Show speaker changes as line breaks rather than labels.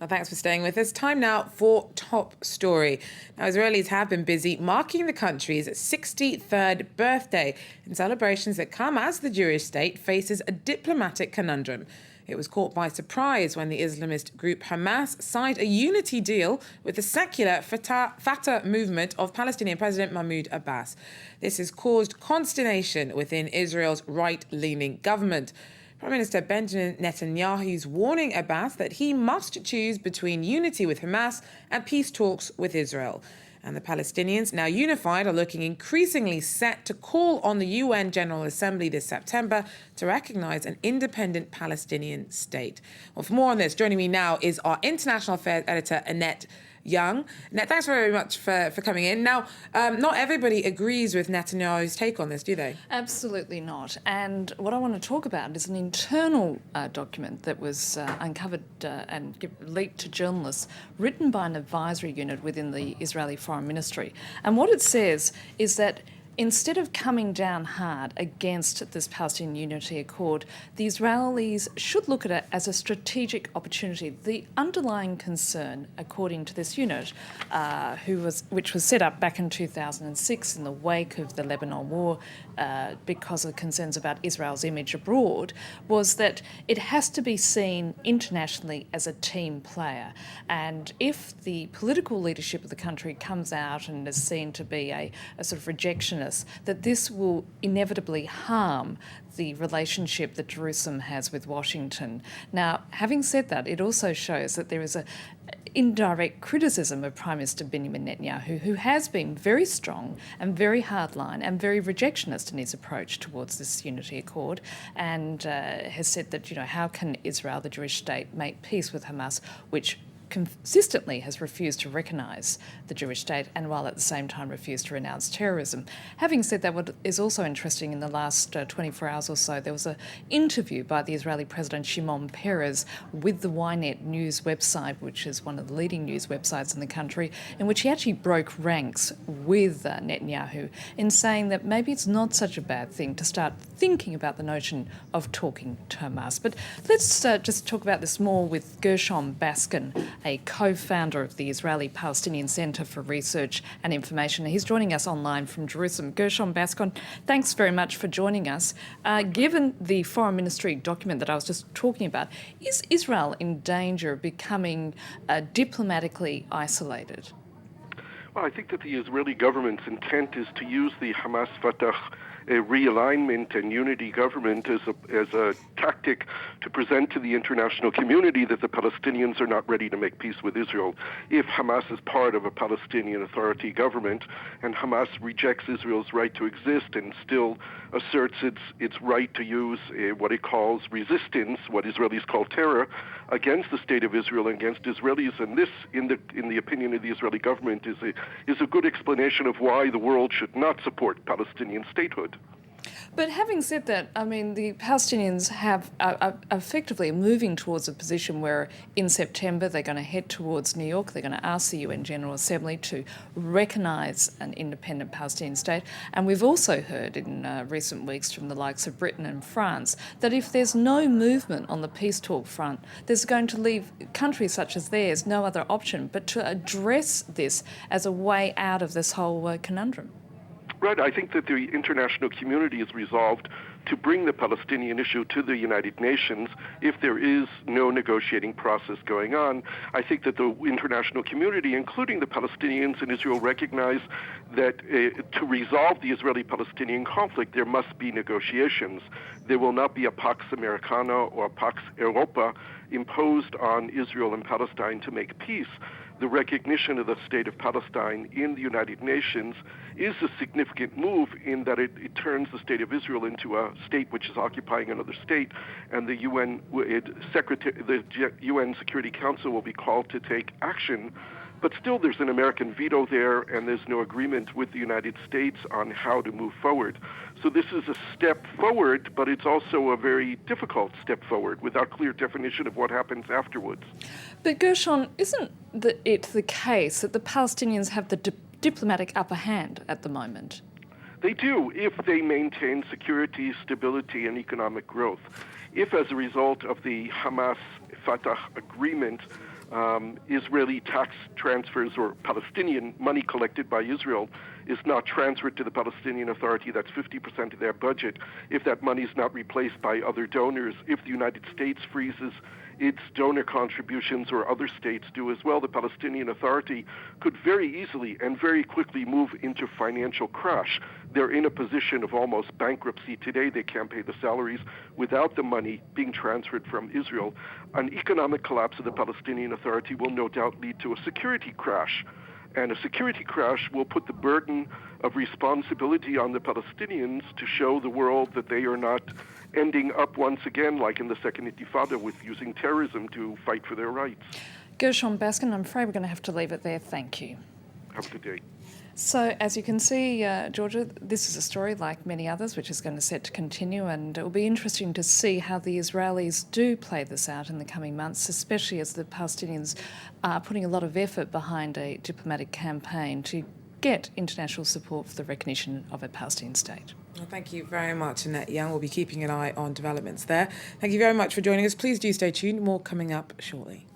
Well, thanks for staying with us. Time now for Top Story. Now, Israelis have been busy marking the country's 63rd birthday in celebrations that come as the Jewish state faces a diplomatic conundrum. It was caught by surprise when the Islamist group Hamas signed a unity deal with the secular Fatah movement of Palestinian President Mahmoud Abbas. This has caused consternation within Israel's right-leaning government. Prime Minister Benjamin Netanyahu's warning Abbas that he must choose between unity with Hamas and peace talks with Israel. And the Palestinians, now unified, are looking increasingly set to call on the UN General Assembly this September to recognise an independent Palestinian state. Well, for more on this, joining me now is our international affairs editor, Annette Young. Annette, thanks very much for coming in. Now, not everybody agrees with Netanyahu's take on this, do they?
Absolutely not. And what I want to talk about is an internal document that was uncovered and leaked to journalists, written by an advisory unit within the Israeli Foreign Ministry. And what it says is that instead of coming down hard against this Palestinian Unity Accord, the Israelis should look at it as a strategic opportunity. The underlying concern, according to this unit, which was set up back in 2006 in the wake of the Lebanon War because of concerns about Israel's image abroad, was that it has to be seen internationally as a team player. And if the political leadership of the country comes out and is seen to be a sort of rejectionist, that this will inevitably harm the relationship that Jerusalem has with Washington. Now, having said that, it also shows that there is an indirect criticism of Prime Minister Benjamin Netanyahu, who has been very strong and very hardline and very rejectionist in his approach towards this unity accord, and has said that, how can Israel, the Jewish state, make peace with Hamas, which consistently has refused to recognise the Jewish state, and while at the same time refused to renounce terrorism. Having said that, what is also interesting, in the last 24 hours or so, there was an interview by the Israeli President Shimon Peres with the Ynet news website, which is one of the leading news websites in the country, in which he actually broke ranks with Netanyahu in saying that maybe it's not such a bad thing to start thinking about the notion of talking to Hamas. But let's just talk about this more with Gershom Baskin, a co-founder of the Israeli-Palestinian Centre for Research and Information. He's joining us online from Jerusalem. Gershom Baskin, thanks very much for joining us. Given the Foreign Ministry document that I was just talking about, is Israel in danger of becoming diplomatically isolated?
Well, I think that the Israeli government's intent is to use the Hamas-Fatah realignment and unity government as a tactic to present to the international community that the Palestinians are not ready to make peace with Israel. If Hamas is part of a Palestinian Authority government and Hamas rejects Israel's right to exist and still asserts its right to use what it calls resistance, what Israelis call terror, against the state of Israel and against Israelis, and this, in the opinion of the Israeli government, is a good explanation of why the world should not support Palestinian statehood.
But having said that, I mean, the Palestinians are effectively moving towards a position where in September they're going to head towards New York. They're going to ask the UN General Assembly to recognise an independent Palestinian state. And we've also heard in recent weeks from the likes of Britain and France that if there's no movement on the peace talk front, there's going to leave countries such as theirs no other option but to address this as a way out of this whole conundrum.
Right. I think that the international community is resolved to bring the Palestinian issue to the United Nations if there is no negotiating process going on. I think that the international community, including the Palestinians and Israel, recognize that to resolve the Israeli-Palestinian conflict, there must be negotiations. There will not be a Pax Americana or a Pax Europa imposed on Israel and Palestine to make peace. The recognition of the state of Palestine in the United Nations is a significant move in that it turns the state of Israel into a state which is occupying another state, and the UN Security Council will be called to take action. But still, there's an American veto there, and there's no agreement with the United States on how to move forward. So this is a step forward, but it's also a very difficult step forward without clear definition of what happens afterwards.
But Gershon, isn't it the case that the Palestinians have the diplomatic upper hand at the moment?
They do, if they maintain security, stability, and economic growth. If, as a result of the Hamas-Fatah agreement, Israeli tax transfers or Palestinian money collected by Israel is not transferred to the Palestinian Authority. That's 50% of their budget. If that money is not replaced by other donors, if the United States freezes its donor contributions or other states do as well, the Palestinian Authority could very easily and very quickly move into financial crash. They're in a position of almost bankruptcy today. They can't pay the salaries without the money being transferred from Israel. An economic collapse of the Palestinian Authority will no doubt lead to a security crash. And a security crash will put the burden of responsibility on the Palestinians to show the world that they are not ending up once again, like in the Second Intifada, with using terrorism to fight for their rights.
Gershon Baskin, I'm afraid we're going to have to leave it there. Thank you.
Have a good day.
So, as you can see, Georgia, this is a story like many others which is going to set to continue, and it will be interesting to see how the Israelis do play this out in the coming months, especially as the Palestinians are putting a lot of effort behind a diplomatic campaign to get international support for the recognition of a Palestinian state.
Well, thank you very much, Annette Young. We'll be keeping an eye on developments there. Thank you very much for joining us. Please do stay tuned. More coming up shortly.